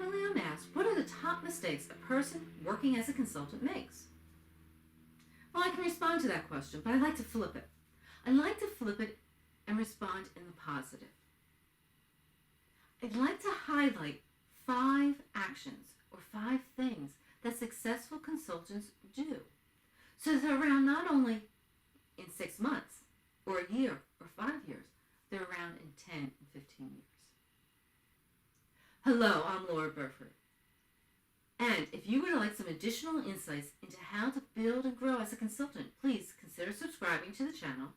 frequently I'm asked, what are the top mistakes a person working as a consultant makes? Well, I can respond to that question, but I like to flip it. I like to flip it and respond in the positive. I'd like to highlight 5 actions or 5 things that successful consultants do, so that they're around not only in 6 months or a year or 5 years, they're around in 10 and 15 years. Hello, I'm Laura Burford. And if you would like some additional insights into how to build and grow as a consultant, please consider subscribing to the channel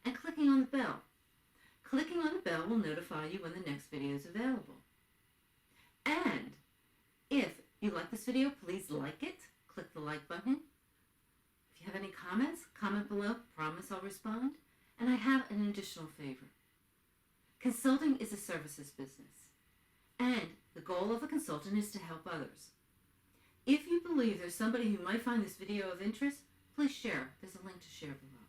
and clicking on the bell. Clicking on the bell will notify you when the next video is available. And if you like this video, please like it. Click the like button. If you have any comments, comment below. Promise I'll respond. And I have an additional favor. Consulting is a services business. And the goal of a consultant is to help others. If you believe there's somebody who might find this video of interest, please share. There's a link to share below.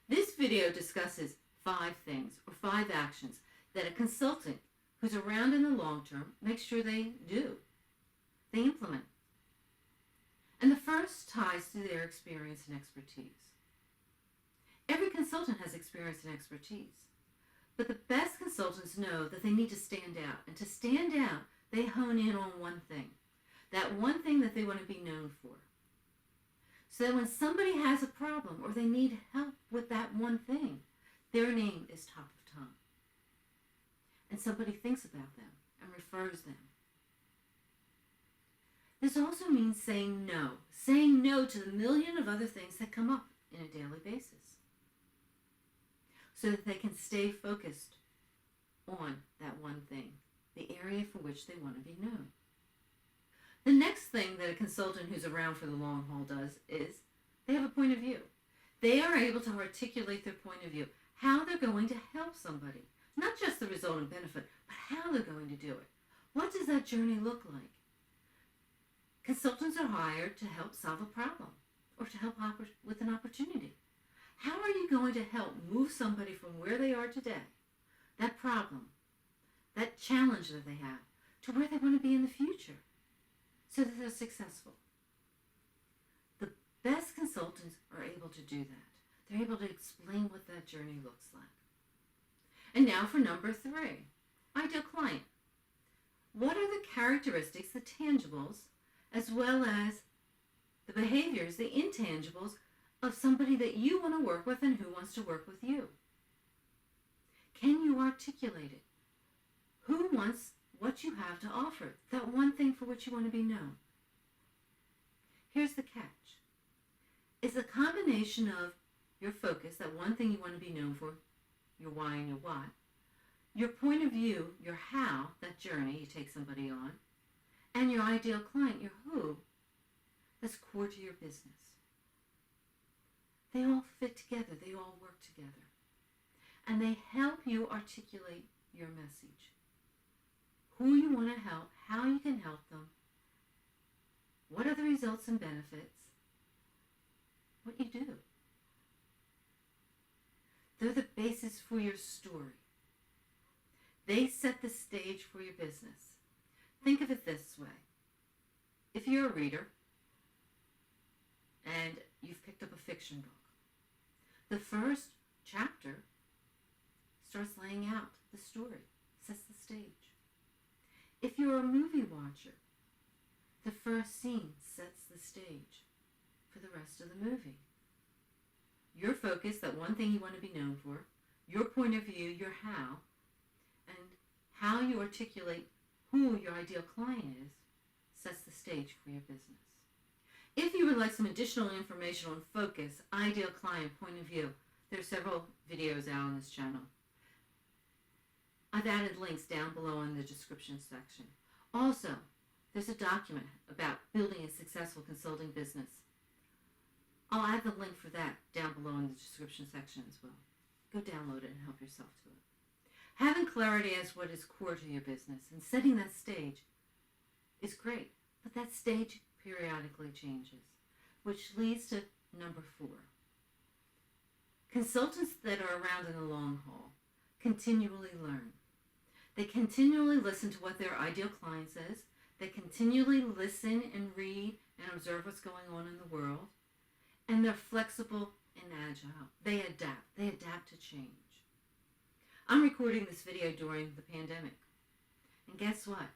This video discusses 5 things or 5 actions that a consultant who's around in the long term makes sure they do. They implement. And the first ties to their experience and expertise. Every consultant has experience and expertise. But the best consultants know that they need to stand out. And to stand out, they hone in on one thing. That one thing that they want to be known for. So that when somebody has a problem or they need help with that one thing, their name is top of tongue. And somebody thinks about them and refers them. This also means saying no to the million of other things that come up in a daily basis, so that they can stay focused on that one thing, the area for which they want to be known. The next thing that a consultant who's around for the long haul does is they have a point of view. They are able to articulate their point of view, how they're going to help somebody. Not just the result and benefit, but how they're going to do it. What does that journey look like? Consultants are hired to help solve a problem or to help with an opportunity. How are you going to help move somebody from where they are today, that problem, that challenge that they have, to where they want to be in the future, so that they're successful? The best consultants are able to do that. They're able to explain what that journey looks like. And now for number 3, ideal client. What are the characteristics, the tangibles, as well as the behaviors, the intangibles, of somebody that you want to work with and who wants to work with you? Can you articulate it? Who wants what you have to offer, that one thing for which you want to be known? Here's the catch. It's a combination of your focus, that one thing you want to be known for, your why and your what, your point of view, your how, that journey you take somebody on, and your ideal client, your who, that's core to your business. They all fit together. They all work together. And they help you articulate your message. Who you want to help, how you can help them, what are the results and benefits, what you do. They're the basis for your story. They set the stage for your business. Think of it this way. If you're a reader and you've picked up a fiction book, the first chapter starts laying out the story, sets the stage. If you're a movie watcher, the first scene sets the stage for the rest of the movie. Your focus, that one thing you want to be known for, your point of view, your how, and how you articulate who your ideal client is, sets the stage for your business. If you would like some additional information on focus, ideal client, point of view, there are several videos out on this channel. I've added links down below in the description section. Also, there's a document about building a successful consulting business. I'll add the link for that down below in the description section as well. Go download it and help yourself to it. Having clarity as what is core to your business and setting that stage is great, but that stage periodically changes, which leads to number 4. Consultants that are around in the long haul continually learn. They continually listen to what their ideal client says. They continually listen and read and observe what's going on in the world. And they're flexible and agile. They adapt to change. I'm recording this video during the pandemic. And guess what?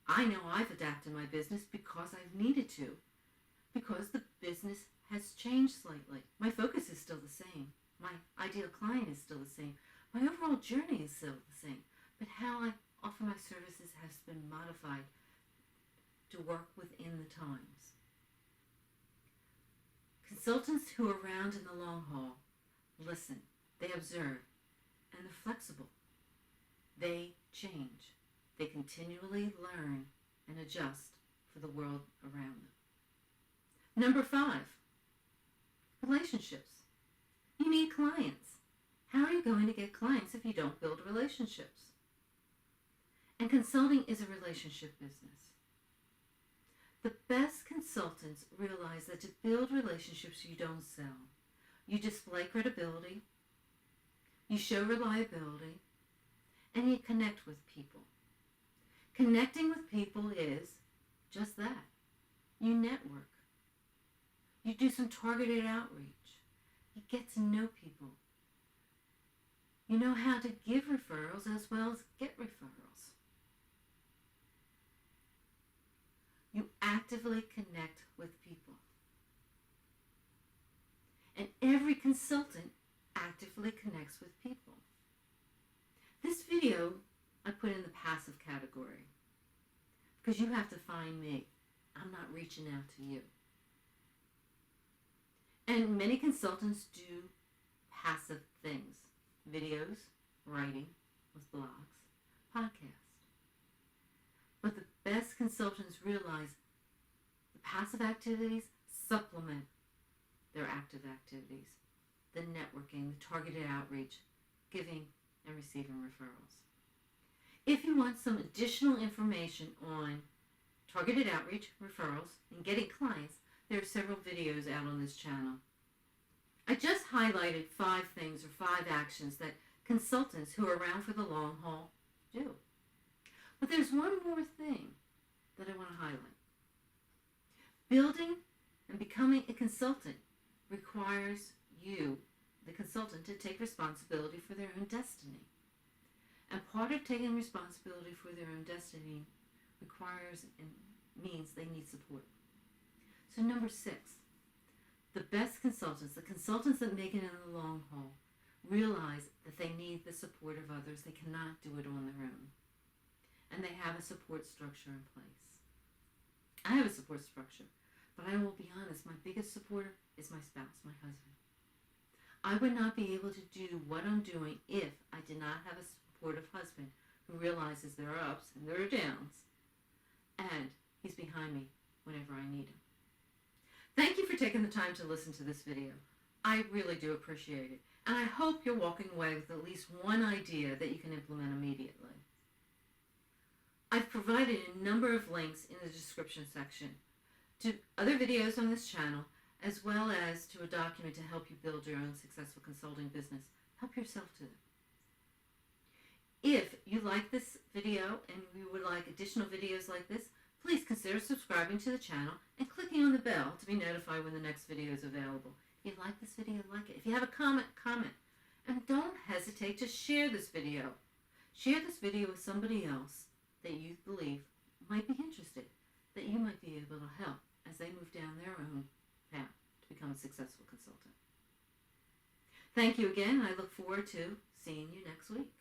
I know I've adapted my business because I've needed to. Because the business has changed slightly. My focus is still the same. My ideal client is still the same. My overall journey is still the same. But how I offer my services has been modified to work within the times. Consultants who are around in the long haul listen, they observe, and they're flexible. They change. They continually learn and adjust for the world around them. Number 5, relationships. You need clients. How are you going to get clients if you don't build relationships? And consulting is a relationship business. The best consultants realize that to build relationships, you don't sell. You display credibility, you show reliability, and you connect with people. Connecting with people is just that. You network. You do some targeted outreach. You get to know people. You know how to give referrals as well as get referrals. You actively connect with people. And every consultant actively connects with people. This video I put in the passive category because you have to find me. I'm not reaching out to you. And many consultants do passive things. Videos, writing with blogs, podcasts. But the best consultants realize the passive activities supplement their active activities. The networking, the targeted outreach, giving and receiving referrals. If you want some additional information on targeted outreach, referrals, and getting clients, there are several videos out on this channel. I just highlighted 5 things or 5 actions that consultants who are around for the long haul do. But there's one more thing that I want to highlight. Building and becoming a consultant requires you, the consultant, to take responsibility for their own destiny. And part of taking responsibility for their own destiny requires and means they need support. So number 6, the best consultants, the consultants that make it in the long haul, realize that they need the support of others. They cannot do it on their own. And they have a support structure in place. I have a support structure, but I will be honest, my biggest supporter is my spouse, my husband. I would not be able to do what I'm doing if I did not have a supportive husband who realizes there are ups and there are downs, and he's behind me whenever I need him. Thank you for taking the time to listen to this video. I really do appreciate it, and I hope you're walking away with at least one idea that you can implement immediately. I've provided a number of links in the description section to other videos on this channel, as well as to a document to help you build your own successful consulting business. Help yourself to it. If you like this video and you would like additional videos like this, please consider subscribing to the channel and clicking on the bell to be notified when the next video is available. If you like this video, like it. If you have a comment, comment. And don't hesitate to share this video. Share this video with somebody else that you believe might be interested, that you might be able to help as they move down their own path to become a successful consultant. Thank you again. I look forward to seeing you next week.